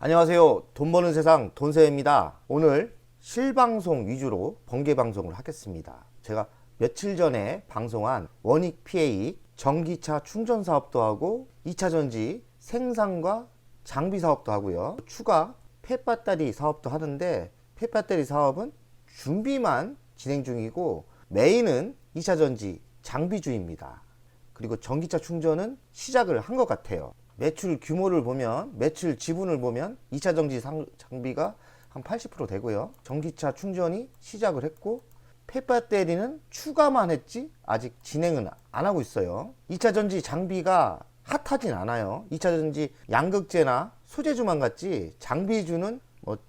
안녕하세요. 돈 버는 세상 돈세입니다. 오늘 실방송 위주로 번개 방송을 하겠습니다. 제가 며칠 전에 방송한 원익 PA 전기차 충전 사업도 하고 2차 전지 생산과 장비 사업도 하고요. 추가 폐배터리 사업도 하는데 폐배터리 사업은 준비만 진행 중이고 메인은 2차 전지 장비주입니다. 그리고 전기차 충전은 시작을 한 것 같아요. 매출 규모를 보면, 매출 지분을 보면 2차 전지 장비가 한 80% 되고요. 전기차 충전이 시작을 했고 폐배터리는 추가만 했지 아직 진행은 안 하고 있어요. 2차 전지 장비가 핫하진 않아요. 2차 전지 양극재나 소재주만 같지 장비주는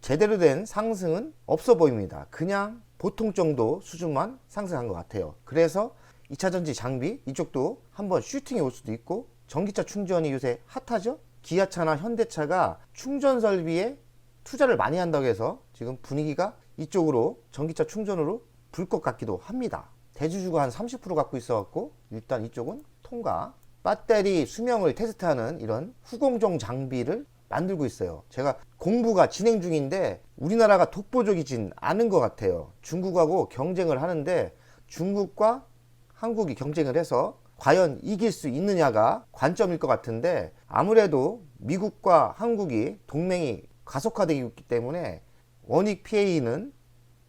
제대로 된 상승은 없어 보입니다. 그냥 보통 정도 수준만 상승한 것 같아요. 그래서 2차 전지 장비 이쪽도 한번 슈팅이 올 수도 있고, 전기차 충전이 요새 핫하죠. 기아차나 현대차가 충전 설비에 투자를 많이 한다고 해서 지금 분위기가 이쪽으로 전기차 충전으로 불 것 같기도 합니다. 대주주가 한 30% 갖고 있어 갖고 일단 이쪽은 통과. 배터리 수명을 테스트하는 이런 후공정 장비를 만들고 있어요. 제가 공부가 진행 중인데 우리나라가 독보적이진 않은 것 같아요. 중국하고 경쟁을 하는데 중국과 한국이 경쟁을 해서 과연 이길 수 있느냐가 관점일 것 같은데, 아무래도 미국과 한국이 동맹이 가속화되고 있기 때문에 원익 PA는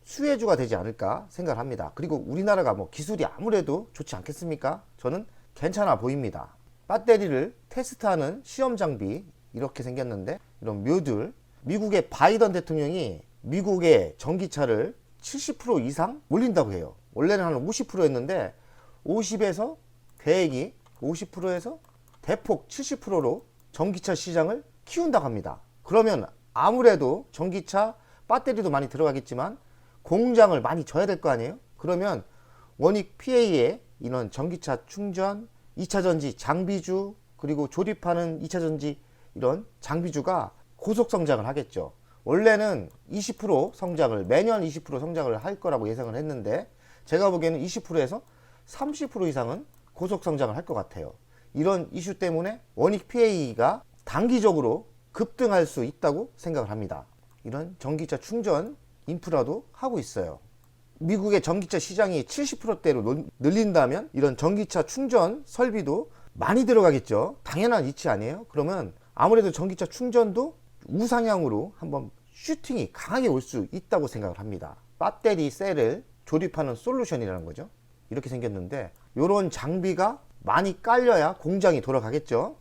수혜주가 되지 않을까 생각을 합니다. 그리고 우리나라가 기술이 아무래도 좋지 않겠습니까? 저는 괜찮아 보입니다. 배터리를 테스트하는 시험 장비 이렇게 생겼는데, 이런 묘들, 미국의 바이든 대통령이 미국의 전기차를 70% 이상 올린다고 해요. 원래는 한 50%였는데 50에서 계획이 50%에서 대폭 70%로 전기차 시장을 키운다고 합니다. 그러면 아무래도 전기차 배터리도 많이 들어가겠지만 공장을 많이 져야 될 거 아니에요? 그러면 원익 PA의 이런 전기차 충전, 2차 전지 장비주, 그리고 조립하는 2차 전지 이런 장비주가 고속 성장을 하겠죠. 원래는 20% 성장을, 매년 20% 성장을 할 거라고 예상을 했는데, 제가 보기에는 20%에서 30% 이상은 고속 성장을 할 것 같아요. 이런 이슈 때문에 원익 PA가 단기적으로 급등할 수 있다고 생각을 합니다. 이런 전기차 충전 인프라도 하고 있어요. 미국의 전기차 시장이 70%대로 늘린다면 이런 전기차 충전 설비도 많이 들어가겠죠. 당연한 이치 아니에요? 그러면 아무래도 전기차 충전도 우상향으로 한번 슈팅이 강하게 올 수 있다고 생각을 합니다. 배터리 셀을 조립하는 솔루션이라는 거죠. 이렇게 생겼는데 이런 장비가 많이 깔려야 공장이 돌아가겠죠.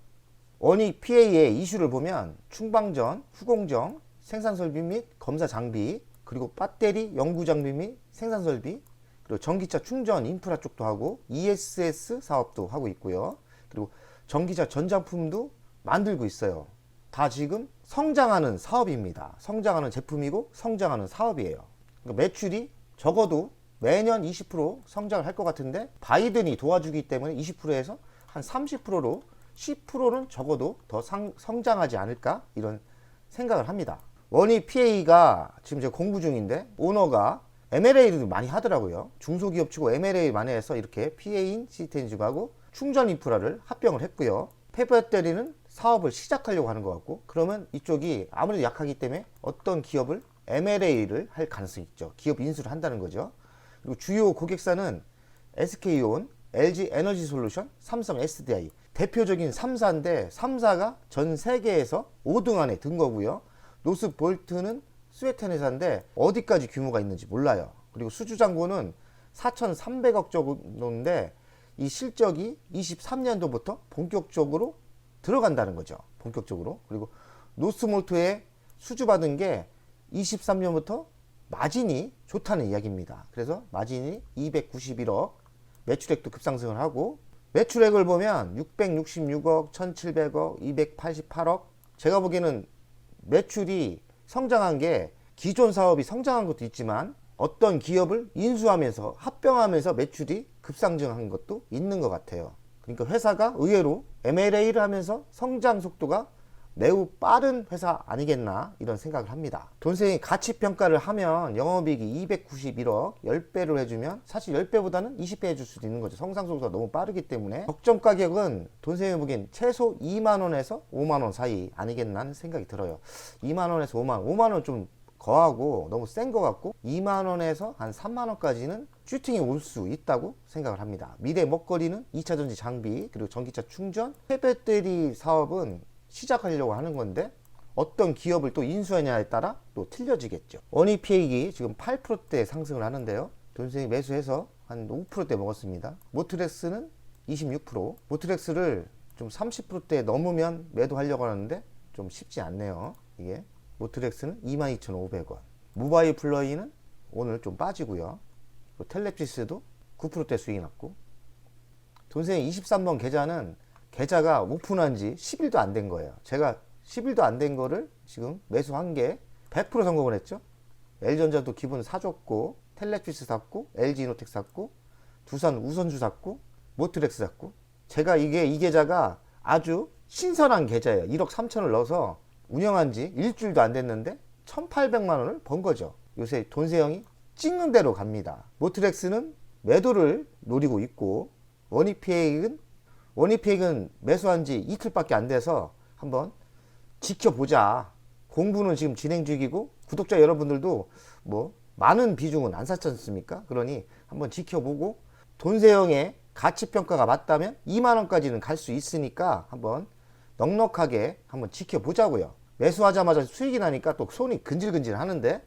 원익 PA의 이슈를 보면 충방전, 후공정, 생산설비 및 검사 장비, 그리고 배터리 연구 장비 및 생산설비, 그리고 전기차 충전 인프라 쪽도 하고 ESS 사업도 하고 있고요. 그리고 전기차 전장품도 만들고 있어요. 다 지금 성장하는 사업입니다. 성장하는 제품이고 성장하는 사업이에요. 그러니까 매출이 적어도 매년 20% 성장을 할 것 같은데, 바이든이 도와주기 때문에 20%에서 한 30%로 10%는 적어도 더 성장하지 않을까, 이런 생각을 합니다. 원익 PA가 지금 제가 공부 중인데 오너가 M&A를 많이 하더라고요. 중소기업 치고 M&A 많이 해서 이렇게 PA인 시스템즈하고 충전 인프라를 합병을 했고요. 폐배터리는 사업을 시작하려고 하는 것 같고, 그러면 이쪽이 아무래도 약하기 때문에 어떤 기업을 M&A를 할 가능성이 있죠. 기업 인수를 한다는 거죠. 그리고 주요 고객사는 SK온, LG 에너지 솔루션, 삼성 SDI. 대표적인 3사인데 3사가 전 세계에서 5등 안에 든 거고요. 노스볼트는 스웨덴 회사인데 어디까지 규모가 있는지 몰라요. 그리고 수주잔고는 4,300억 정도인데 이 실적이 23년도부터 본격적으로 들어간다는 거죠. 본격적으로. 그리고 노스몰트에 수주받은 게 23년부터 마진이 좋다는 이야기입니다. 그래서 마진이 291억, 매출액도 급상승을 하고, 매출액을 보면 666억, 1700억, 288억. 제가 보기에는 매출이 성장한 게 기존 사업이 성장한 것도 있지만 어떤 기업을 인수하면서 합병하면서 매출이 급상승한 것도 있는 것 같아요. 그러니까 회사가 의외로 M&A를 하면서 성장 속도가 매우 빠른 회사 아니겠나 이런 생각을 합니다. 돈세영이 가치평가를 하면 영업이익이 291억 10배로 해주면 사실 10배보다는 20배 해줄 수도 있는 거죠. 성장속도가 너무 빠르기 때문에 적정 가격은 돈세영이 보기엔 최소 2만원에서 5만원 사이 아니겠나 하는 생각이 들어요. 2만원에서 5만원, 5만원 좀 거하고 너무 센 것 같고 2만원에서 한 3만원까지는 슈팅이 올 수 있다고 생각을 합니다. 미래 먹거리는 2차전지 장비 그리고 전기차 충전, 폐배터리 사업은 시작하려고 하는 건데 어떤 기업을 또 인수하냐에 따라 또 틀려지겠죠. 원익피익이 지금 8%대 상승을 하는데요. 돈세영이 매수해서 한 5%대 먹었습니다. 모트렉스는 26%, 모트렉스를 좀 30%대 넘으면 매도하려고 하는데 좀 쉽지 않네요. 이게 모트렉스는 22,500원. 모바일 플러이는 오늘 좀 빠지고요. 텔레피스도 9%대 수익이 났고, 돈세영 23번 계좌가 오픈한 지 10일도 안 된 거예요. 제가 10일도 안 된 거를 지금 매수한 게 100% 성공을 했죠. L전자도 기본 사줬고, 텔레피스 샀고, LG이노텍 샀고, 두산 우선주 샀고, 모트렉스 샀고. 제가 이 계좌가 아주 신선한 계좌예요. 1억 3천을 넣어서 운영한 지 일주일도 안 됐는데 1,800만 원을 번 거죠. 요새 돈세영이 찍는 대로 갑니다. 모트렉스는 매도를 노리고 있고, 원익피익은 매수한 지 이틀밖에 안 돼서 한번 지켜보자. 공부는 지금 진행 중이고 구독자 여러분들도 뭐 많은 비중은 안 샀지 않습니까? 그러니 한번 지켜보고 돈세영의 가치평가가 맞다면 2만원까지는 갈 수 있으니까 한번 넉넉하게 한번 지켜보자고요. 매수하자마자 수익이 나니까 또 손이 근질근질 하는데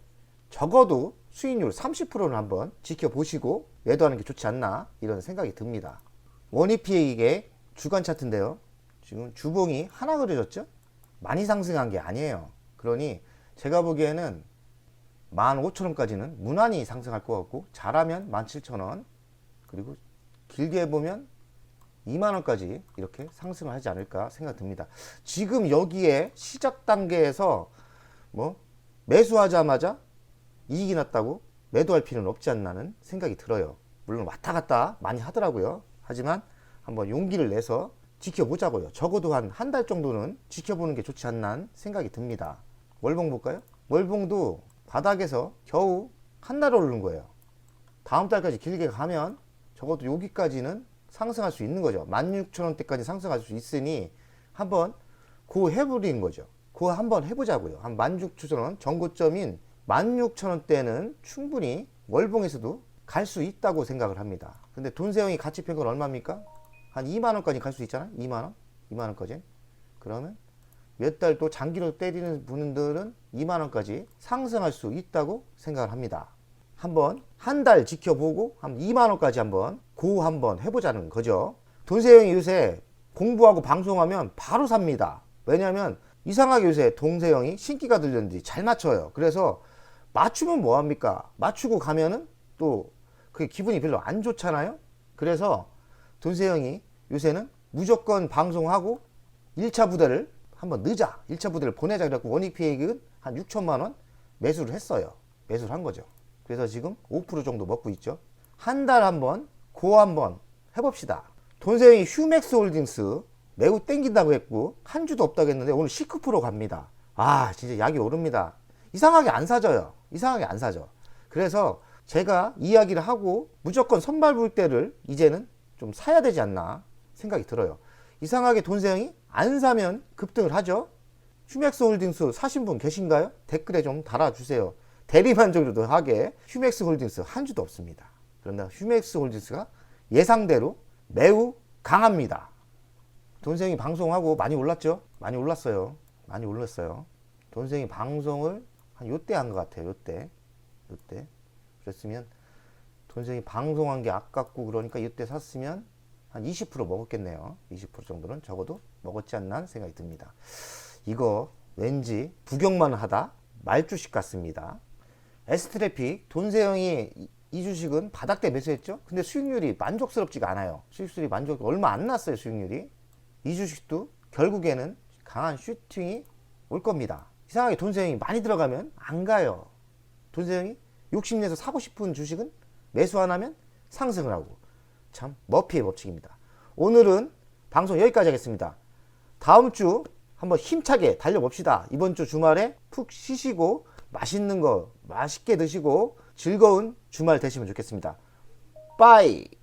적어도 수익률 30%는 한번 지켜보시고 매도하는 게 좋지 않나 이런 생각이 듭니다. 원익피익의 주간 차트인데요. 지금 주봉이 하나 그려졌죠? 많이 상승한 게 아니에요. 그러니 제가 보기에는 15,000원까지는 무난히 상승할 것 같고 잘하면 17,000원 그리고 길게 보면 2만원까지 이렇게 상승을 하지 않을까 생각 듭니다. 지금 여기에 시작 단계에서 뭐 매수하자마자 이익이 났다고 매도할 필요는 없지 않나는 생각이 들어요. 물론 왔다 갔다 많이 하더라고요. 하지만 한번 용기를 내서 지켜보자고요. 적어도 한 달 정도는 지켜보는 게 좋지 않나 생각이 듭니다. 월봉 볼까요? 월봉도 바닥에서 겨우 한 달 오르는 거예요. 다음 달까지 길게 가면 적어도 여기까지는 상승할 수 있는 거죠. 16,000원대까지 상승할 수 있으니 한번 고 해버리는 거죠. 고 한번 해보자고요. 한 16,000원 전고점인 16,000원대는 충분히 월봉에서도 갈 수 있다고 생각을 합니다. 근데 돈세영이 가치평가는 얼마입니까? 한 2만원까지 갈 수 있잖아요. 2만원? 2만원까지. 그러면 몇 달 또 장기로 때리는 분들은 2만원까지 상승할 수 있다고 생각을 합니다. 한번 한 달 지켜보고 한 2만원까지 한번 해보자는 거죠. 돈세영이 요새 공부하고 방송하면 바로 삽니다. 왜냐면 이상하게 요새 돈세영이 신기가 들렸는지 잘 맞춰요. 그래서 맞추면 뭐합니까? 맞추고 가면은 또 그게 기분이 별로 안 좋잖아요. 그래서 돈세영이 요새는 무조건 방송하고 1차 부대를 한번 넣자. 1차 부대를 보내자. 그래갖고 원익피익은 한 6천만원 매수를 했어요. 매수를 한 거죠. 그래서 지금 5% 정도 먹고 있죠. 한 달 한번 해봅시다. 돈세영이 휴맥스 홀딩스 매우 땡긴다고 했고 한 주도 없다고 했는데 오늘 19% 갑니다. 아 진짜 약이 오릅니다. 이상하게 안 사져요. 이상하게 안 사져. 그래서 제가 이야기를 하고 무조건 선발 볼 때를 이제는 좀 사야 되지 않나 생각이 들어요. 이상하게 돈세영이 안 사면 급등을 하죠. 휴맥스 홀딩스 사신 분 계신가요? 댓글에 좀 달아주세요. 대리만족도 하게 휴맥스 홀딩스 한 주도 없습니다. 그런데 휴맥스 홀딩스가 예상대로 매우 강합니다. 돈세영이 방송하고 많이 올랐죠? 많이 올랐어요. 많이 올랐어요. 돈세영이 방송을 한 요때 한 것 같아요. 요때. 그랬으면 돈세영이 방송한 게 아깝고 그러니까 이때 샀으면 한 20% 먹었겠네요. 20% 정도는 적어도 먹었지 않나 생각이 듭니다. 이거 왠지 구경만 하다 말주식 같습니다. S트래픽 돈세영이 이 주식은 바닥대 매수했죠. 근데 수익률이 만족스럽지가 않아요. 수익률이 얼마 안 났어요. 수익률이. 이 주식도 결국에는 강한 슈팅이 올 겁니다. 이상하게 돈세영이 많이 들어가면 안 가요. 돈세영이 욕심내서 사고 싶은 주식은 매수 안 하면 상승을 하고. 참 머피의 법칙입니다. 오늘은 방송 여기까지 하겠습니다. 다음 주 한번 힘차게 달려봅시다. 이번 주 주말에 푹 쉬시고 맛있는 거 맛있게 드시고 즐거운 주말 되시면 좋겠습니다. 빠이.